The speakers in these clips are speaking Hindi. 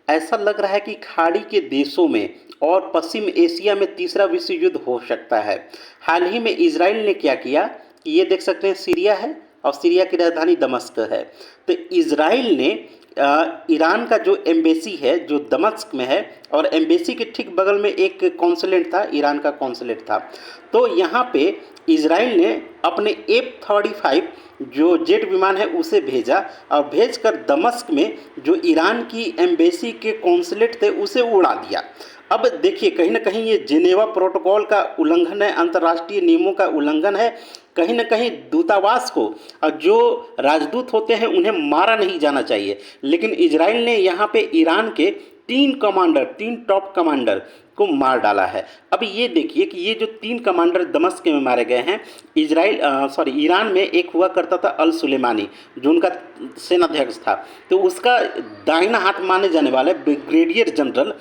ऐसा लग रहा है कि खाड़ी के देशों में और पश्चिम एशिया में तीसरा विश्व युद्ध हो सकता है। हाल ही में इजराइल ने क्या किया कि ये देख सकते हैं, सीरिया है और सीरिया की राजधानी दमिश्क है। तो इजराइल ने ईरान का जो एम्बेसी है जो दमिश्क में है, और एम्बेसी के ठीक बगल में एक कॉन्सुलेट था, ईरान का कॉन्सुलेट था। तो यहाँ पे इजराइल ने अपने F-35 जो जेट विमान है उसे भेजा, और भेजकर दमिश्क में जो ईरान की एम्बेसी के कॉन्सुलेट थे उसे उड़ा दिया। अब देखिए, कहीं ना कहीं ये जिनेवा प्रोटोकॉल का उल्लंघन है, अंतर्राष्ट्रीय नियमों का उल्लंघन है। कहीं ना कहीं दूतावास को और जो राजदूत होते हैं उन्हें मारा नहीं जाना चाहिए, लेकिन इजराइल ने यहाँ पे ईरान के तीन टॉप कमांडर को मार डाला है। अब ये देखिए कि ये जो तीन कमांडर दमिश्क में मारे गए हैं, ईरान में एक हुआ करता था अल सुलेमानी, जो उनका सेनाध्यक्ष था। तो उसका दाहिना हाथ माने जाने वाले ब्रिगेडियर जनरल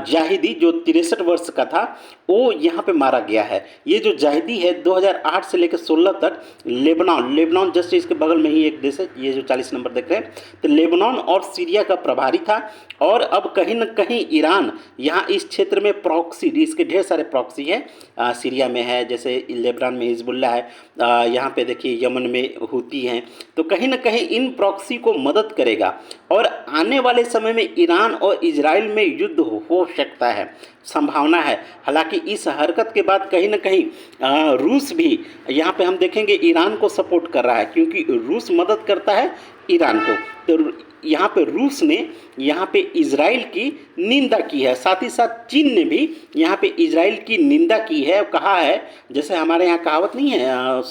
जाहिदी, जो 63 वर्ष का था, वो यहाँ पे मारा गया है। ये जो जाहिदी है 2008 से लेकर 16 तक लेबनान जस्ट इसके बगल में ही एक देश है, ये जो 40 नंबर देख रहे हैं, तो लेबनान और सीरिया का प्रभारी था। और अब कहीं न कहीं ईरान यहाँ इस क्षेत्र में प्रॉक्सी, इसके ढेर सारे प्रॉक्सी हैं, सीरिया में है, जैसे लेबनान में हिजबुल्ला है, यहाँ पे देखिए यमन में हुती हैं। तो कहीं ना कहीं इन प्रॉक्सी को मदद करेगा, और आने वाले समय में ईरान और इजराइल में युद्ध हो सकता है, संभावना है। हालांकि इस हरकत के बाद कहीं ना कहीं रूस भी यहाँ पे हम देखेंगे ईरान को सपोर्ट कर रहा है, क्योंकि रूस मदद करता है ईरान को। तो यहाँ पे रूस ने यहाँ पे इजराइल की निंदा की है, साथ ही साथ चीन ने भी यहाँ पे इजराइल की निंदा की है। कहा है, जैसे हमारे यहाँ कहावत नहीं है,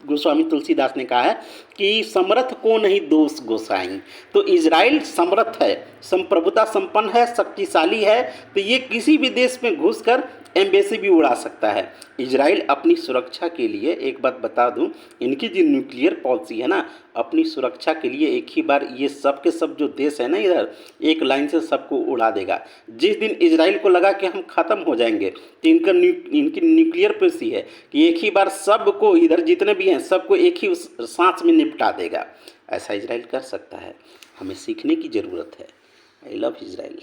गोस्वामी तुलसीदास ने कहा है कि समर्थ को नहीं दोष गोसाई। तो इजराइल समर्थ है, संप्रभुता संपन्न है, शक्तिशाली है, तो ये किसी भी देश में घुसकर एम्बेसी भी उड़ा सकता है। इजराइल अपनी सुरक्षा के लिए, एक बात बता दूं, इनकी जो न्यूक्लियर पॉलिसी है ना, अपनी सुरक्षा के लिए एक ही बार ये सब के सब जो देश है ना इधर, एक लाइन से सबको उड़ा देगा। जिस दिन इजराइल को लगा कि हम ख़त्म हो जाएंगे, तो इनकी न्यूक्लियर पॉलिसी है कि एक ही बार सबको, इधर जितने भी हैं सबको एक ही सांस में निपटा देगा। ऐसा इजराइल कर सकता है, हमें सीखने की ज़रूरत है। I love Israel.